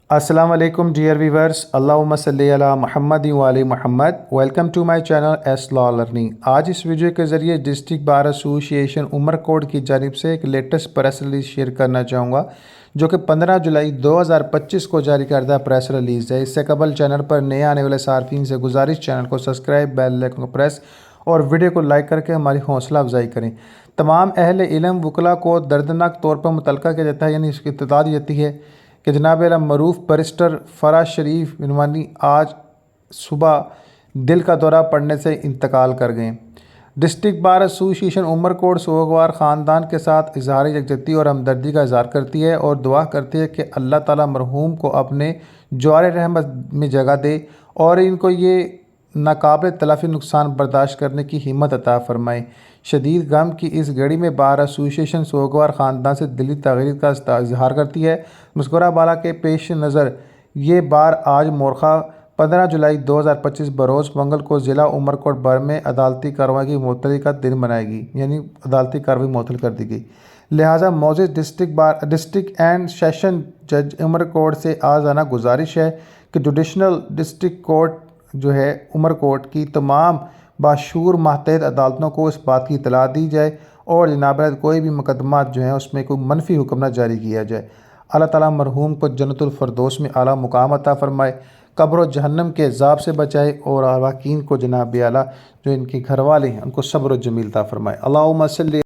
السلام علیکم dear viewers, اللہم صلی علی محمد و علی محمد۔ Welcome to my channel S law learning. آج اس ویڈیو کے ذریعے ڈسٹرکٹ بار ایسوسی ایشن عمرکوٹ کی جانب سے ایک لیٹسٹ پریس ریلیز شیئر کرنا چاہوں گا، جو کہ 15 جولائی 2025 کو جاری کردہ پریس ریلیز ہے۔ اس سے قبل چینل پر نئے آنے والے صارفین سے گزارش، چینل کو سبسکرائب، بیل آئیکن کو پریس اور ویڈیو کو لائک کر کے ہماری حوصلہ افزائی کریں۔ تمام اہل علم وکلاء کو دردناک طور پر متعلقہ کیا جاتا ہے، یعنی اس کی اطلاع دی جاتی ہے کہ جناب معروف بیرسٹر فراز شریف عنوانی آج صبح دل کا دورہ پڑنے سے انتقال کر گئے۔ ڈسٹرکٹ بار ایسوسی ایشن عمرکوٹ سوگوار خاندان کے ساتھ اظہار یکجہتی اور ہمدردی کا اظہار کرتی ہے اور دعا کرتی ہے کہ اللہ تعالیٰ مرحوم کو اپنے جوار رحمت میں جگہ دے اور ان کو یہ ناقابل تلافی نقصان برداشت کرنے کی ہمت عطا فرمائے۔ شدید غم کی اس گھڑی میں بار ایسوسی ایشن سوگوار خاندان سے دلی تغیر کا اظہار کرتی ہے۔ مذکورہ بالا کے پیش نظر یہ بار آج مورخہ 15 جولائی 2025 بروز منگل کو ضلع عمرکوٹ بر میں عدالتی کارروائی کی معطلی کا دن منائے گی، یعنی عدالتی کارروائی معطل کر دی گئی۔ لہٰذا معزز ڈسٹرکٹ اینڈ سیشن جج عمرکوٹ سے آزادانہ گزارش ہے کہ جوڈیشنل ڈسٹرکٹ کورٹ جو ہے عمرکوٹ کی تمام باشعور ماتحت عدالتوں کو اس بات کی اطلاع دی جائے اور جناب کوئی بھی مقدمات جو ہیں اس میں کوئی منفی حکم نہ جاری کیا جائے۔ اللہ تعالیٰ مرحوم کو جنت الفردوس میں اعلیٰ مقام عطا فرمائے، قبر و جہنم کے عذاب سے بچائے اور اراکین کو جناب اعلیٰ جو ان کے گھر والے ہیں ان کو صبر و جمیل عطا فرمائے۔ اللہم صلی